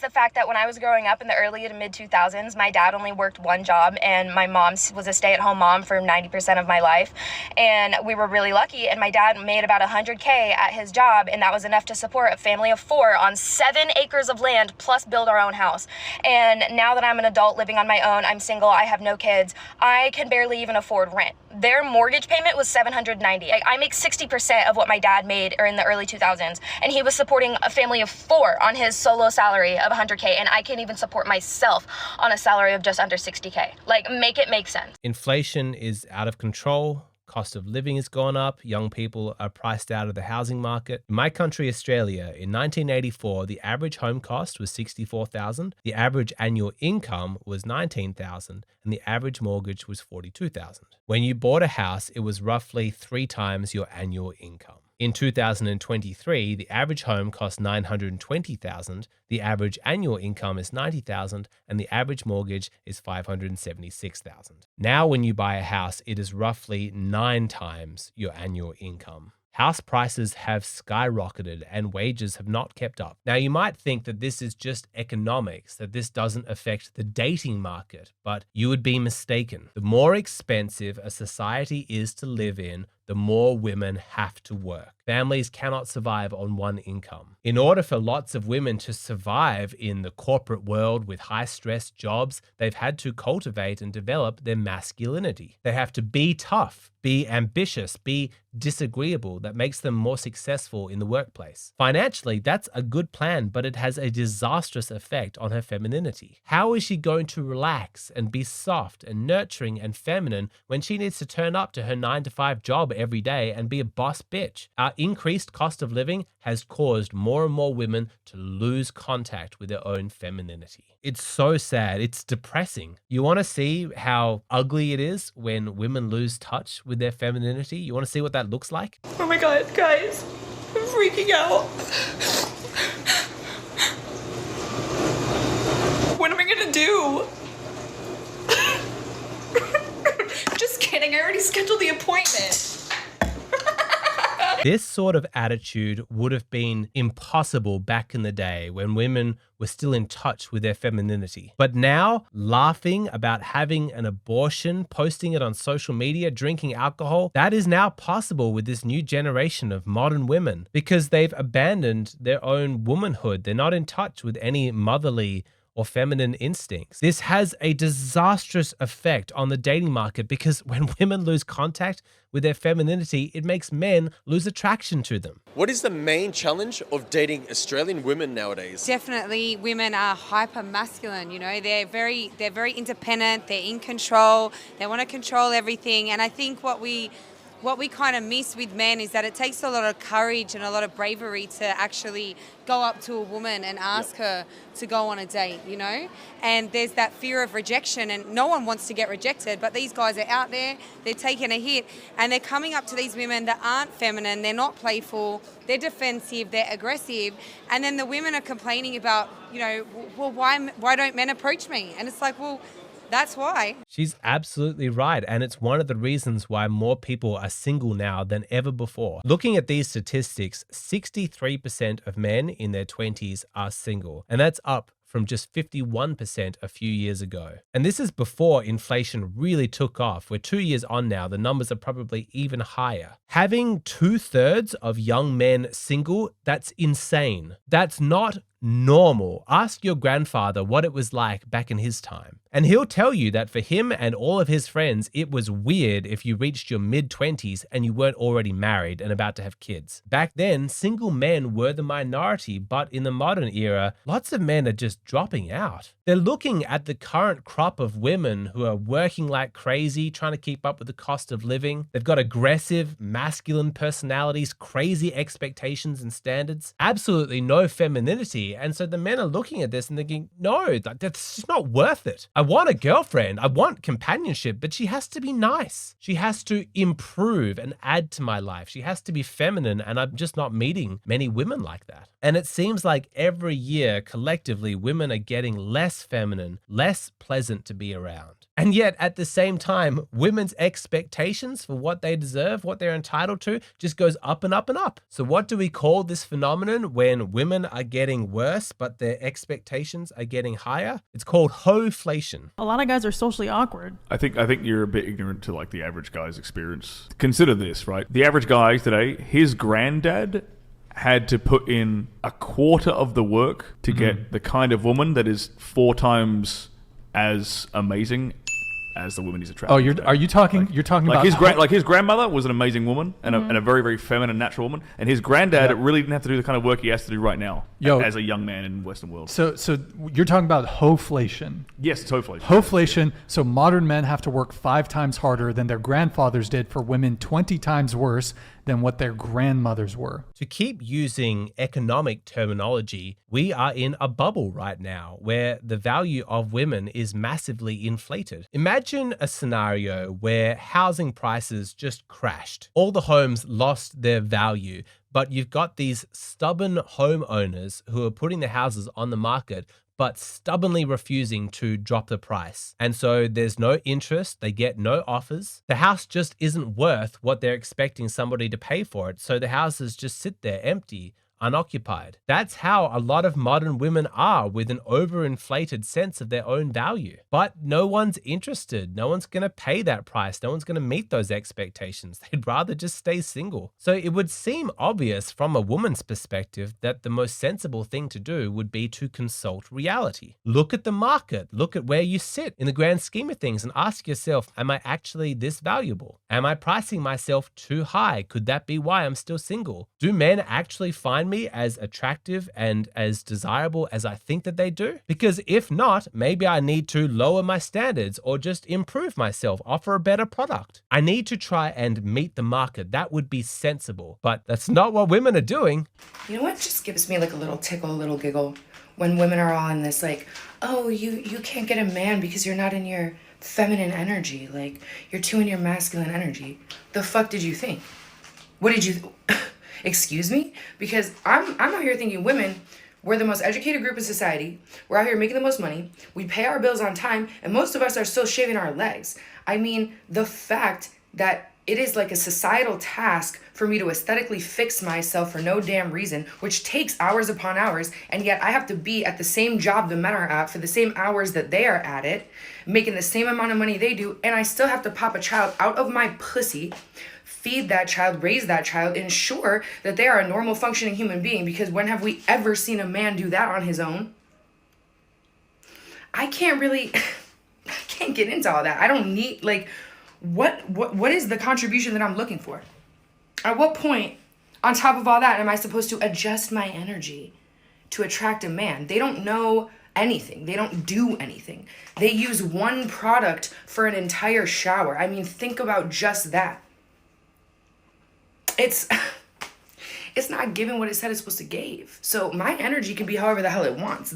the fact that when I was growing up in the early to mid 2000s, my dad only worked one job and my mom was a stay-at-home mom for 90% of my life. And we were really lucky, and my dad made about $100K at his job, and that was enough to support a family of 4 on 7 acres of land plus build our own house. And now that I'm an adult living on my own, I'm single, I have no kids, I can barely even afford rent. Their mortgage payment was $790. I make 60% of what my dad made in the early 2000s, and he was supporting a family of 4 on his solo salary of $100K, and I can't even support myself on a salary of just under $60K. Like, make it make sense. Inflation is out of control. Cost of living has gone up. Young people are priced out of the housing market. In my country, Australia, in 1984, the average home cost was $64,000. The average annual income was $19,000, and the average mortgage was $42,000. When you bought a house, it was roughly 3 times your annual income. In 2023, the average home cost $920,000, the average annual income is $90,000, and the average mortgage is $576,000. Now, when you buy a house, it is roughly 9 times your annual income. House prices have skyrocketed and wages have not kept up. Now, you might think that this is just economics, that this doesn't affect the dating market, but you would be mistaken. The more expensive a society is to live in, the more women have to work. Families cannot survive on one income. In order for lots of women to survive in the corporate world with high-stress jobs, they've had to cultivate and develop their masculinity. They have to be tough, be ambitious, be disagreeable. That makes them more successful in the workplace. Financially, that's a good plan, but it has a disastrous effect on her femininity. How is she going to relax and be soft and nurturing and feminine when she needs to turn up to her 9-to-5 job every day and be a boss bitch? Our increased cost of living has caused more and more women to lose contact with their own femininity. It's so sad. It's depressing. You want to see how ugly it is when women lose touch with their femininity? You want to see what that looks like? Oh my God, guys, I'm freaking out. What am I gonna do? Just kidding, I already scheduled the appointment. This sort of attitude would have been impossible back in the day when women were still in touch with their femininity. But now, laughing about having an abortion, posting it on social media, drinking alcohol, that is now possible with this new generation of modern women because they've abandoned their own womanhood. They're not in touch with any motherly or feminine instincts. This has a disastrous effect on the dating market because when women lose contact with their femininity, it makes men lose attraction to them. What is the main challenge of dating Australian women nowadays? Definitely women are hyper masculine, you know, they're very independent, they're in control, they want to control everything. And I think what we kind of miss with men is that it takes a lot of courage and a lot of bravery to actually go up to a woman and ask her to go on a date, you know? And there's that fear of rejection, and no one wants to get rejected, but these guys are out there, they're taking a hit, and they're coming up to these women that aren't feminine, they're not playful, they're defensive, they're aggressive, and then the women are complaining about, you know, well, why don't men approach me? And it's like, well, that's why. She's absolutely right. And it's one of the reasons why more people are single now than ever before. Looking at these statistics, 63% of men in their 20s are single. And that's up from just 51% a few years ago. And this is before inflation really took off. We're 2 years on now. The numbers are probably even higher. Having 2/3 of young men single, that's insane. That's not normal. Ask your grandfather what it was like back in his time. And he'll tell you that for him and all of his friends, it was weird if you reached your mid-20s and you weren't already married and about to have kids. Back then, single men were the minority, but in the modern era, lots of men are just dropping out. They're looking at the current crop of women who are working like crazy, trying to keep up with the cost of living. They've got aggressive, masculine personalities, crazy expectations and standards, absolutely no femininity. And so the men are looking at this and thinking, no, that's just not worth it. I want a girlfriend. I want companionship, but she has to be nice. She has to improve and add to my life. She has to be feminine, and I'm just not meeting many women like that. And it seems like every year, collectively, women are getting less feminine, less pleasant to be around. And yet, at the same time, women's expectations for what they deserve, what they're entitled to, just goes up and up and up. So what do we call this phenomenon when women are getting worse, but their expectations are getting higher? It's called hoflation. A lot of guys are socially awkward. I think you're a bit ignorant to like the average guy's experience. Consider this, right? The average guy today, his granddad had to put in a quarter of the work to get the kind of woman that is 4 times as amazing as the woman he's attracted. Oh, to. you're talking about his grandmother was an amazing woman and a very, very feminine, natural woman, and his granddad really didn't have to do the kind of work he has to do right now as a young man in the Western world. So you're talking about hoflation. Yes, it's hoflation. Hoflation. So modern men have to work 5 times harder than their grandfathers did for women 20 times worse than what their grandmothers were. To keep using economic terminology, we are in a bubble right now where the value of women is massively inflated. Imagine a scenario where housing prices just crashed. All the homes lost their value, but you've got these stubborn homeowners who are putting their houses on the market but stubbornly refusing to drop the price. And so there's no interest, they get no offers. The house just isn't worth what they're expecting somebody to pay for it, so the houses just sit there empty, unoccupied. That's how a lot of modern women are, with an overinflated sense of their own value. But no one's interested. No one's going to pay that price. No one's going to meet those expectations. They'd rather just stay single. So it would seem obvious from a woman's perspective that the most sensible thing to do would be to consult reality. Look at the market. Look at where you sit in the grand scheme of things and ask yourself, am I actually this valuable? Am I pricing myself too high? Could that be why I'm still single? Do men actually find me as attractive and as desirable as I think that they do? Because if not, maybe I need to lower my standards or just improve myself, offer a better product. I need to try and meet the market. That would be sensible, but that's not what women are doing. You know what just gives me like a little tickle, a little giggle? When women are all in this like, oh, you can't get a man because you're not in your feminine energy. Like, you're too in your masculine energy. The fuck did you think? What did you... Excuse me? Because I'm out here thinking women, we're the most educated group in society. We're out here making the most money. We pay our bills on time, and most of us are still shaving our legs. I mean, the fact that it is like a societal task for me to aesthetically fix myself for no damn reason, which takes hours upon hours, and yet I have to be at the same job the men are at for the same hours that they are at it, making the same amount of money they do, and I still have to pop a child out of my pussy, feed that child, raise that child, ensure that they are a normal functioning human being, because when have we ever seen a man do that on his own? I can't get into all that. I don't need, like, what is the contribution that I'm looking for? At what point, on top of all that, am I supposed to adjust my energy to attract a man? They don't know anything. They don't do anything. They use one product for an entire shower. I mean, think about just that. It's not giving what it said it's supposed to give. So my energy can be however the hell it wants.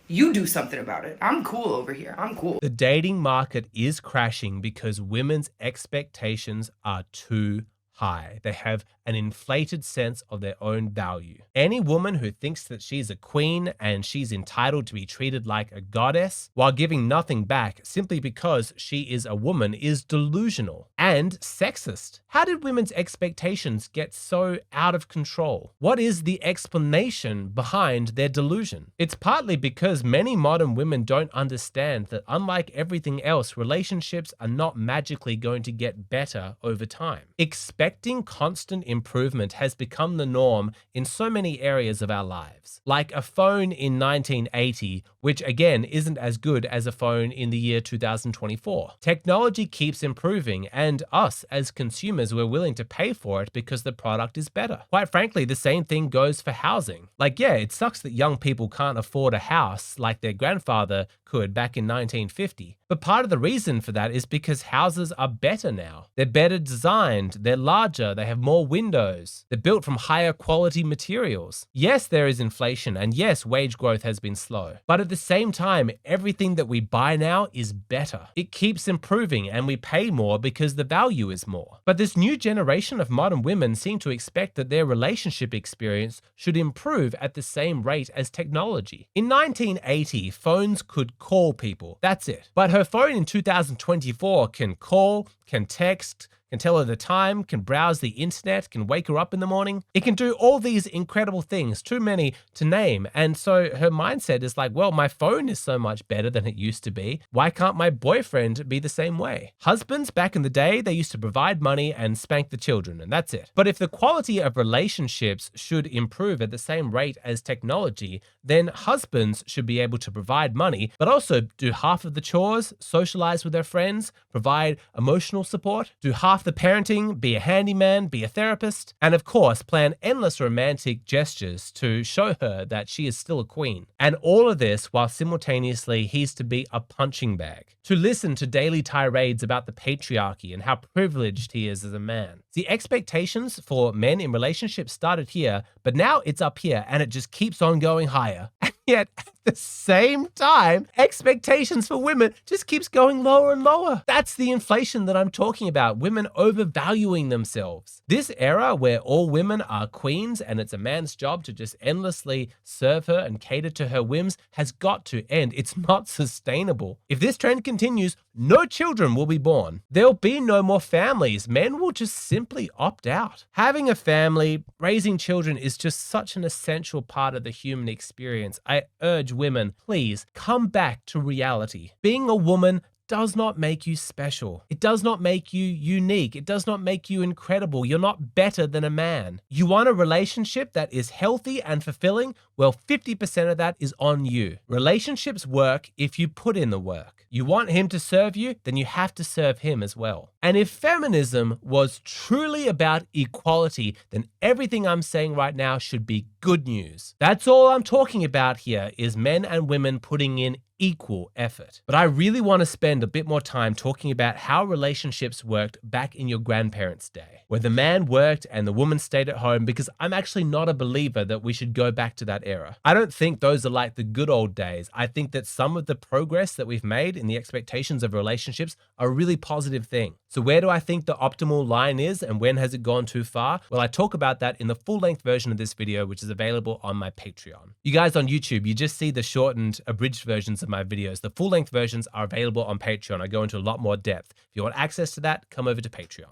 You do something about it. I'm cool over here. I'm cool. The dating market is crashing because women's expectations are too high. They have an inflated sense of their own value. Any woman who thinks that she's a queen and she's entitled to be treated like a goddess while giving nothing back simply because she is a woman is delusional and sexist. How did women's expectations get so out of control? What is the explanation behind their delusion? It's partly because many modern women don't understand that unlike everything else, relationships are not magically going to get better over time. Expecting constant improvement has become the norm in so many areas of our lives. Like a phone in 1980, which again isn't as good as a phone in the year 2024. Technology keeps improving, and us as consumers, we're willing to pay for it because the product is better. Quite frankly, the same thing goes for housing. Like, yeah, it sucks that young people can't afford a house like their grandfather could back in 1950. But part of the reason for that is because houses are better now. They're better designed, they're larger, they have more windows, they're built from higher quality materials. Yes, there is inflation, and yes, wage growth has been slow. But at the same time, everything that we buy now is better. It keeps improving, and we pay more because the value is more. But this new generation of modern women seem to expect that their relationship experience should improve at the same rate as technology. In 1980, phones could call people. That's it. But her her phone in 2024 can call, can text, can tell her the time, can browse the internet, can wake her up in the morning. It can do all these incredible things, too many to name. And so her mindset is like, well, my phone is so much better than it used to be. Why can't my boyfriend be the same way? Husbands, back in the day, they used to provide money and spank the children, and that's it. But if the quality of relationships should improve at the same rate as technology, then husbands should be able to provide money, but also do half of the chores, socialize with their friends, provide emotional support, do half the parenting, be a handyman, be a therapist, and of course, plan endless romantic gestures to show her that she is still a queen. And all of this while simultaneously he's to be a punching bag, to listen to daily tirades about the patriarchy and how privileged he is as a man. The expectations for men in relationships started here, but now it's up here and it just keeps on going higher. And yet, at the same time, expectations for women just keeps going lower and lower. That's the inflation that I'm talking about, women overvaluing themselves. This era where all women are queens and it's a man's job to just endlessly serve her and cater to her whims has got to end. It's not sustainable. If this trend continues, no children will be born. There'll be no more families. Men will just simply opt out. Having a family, raising children is just such an essential part of the human experience. I urge women, please come back to reality. Being a woman does not make you special. It does not make you unique. It does not make you incredible. You're not better than a man. You want a relationship that is healthy and fulfilling? Well, 50% of that is on you. Relationships work if you put in the work. You want him to serve you, then you have to serve him as well. And if feminism was truly about equality, then everything I'm saying right now should be good news. That's all I'm talking about here is men and women putting in equal effort. But I really want to spend a bit more time talking about how relationships worked back in your grandparents' day, where the man worked and the woman stayed at home, because I'm actually not a believer that we should go back to that era. I don't think those are like the good old days. I think that some of the progress that we've made in the expectations of relationships are a really positive thing. So where do I think the optimal line is and when has it gone too far? Well, I talk about that in the full-length version of this video, which is available on my Patreon. You guys on YouTube, you just see the shortened, abridged versions of my videos. The full-length versions are available on Patreon. I go into a lot more depth. If you want access to that, come over to Patreon.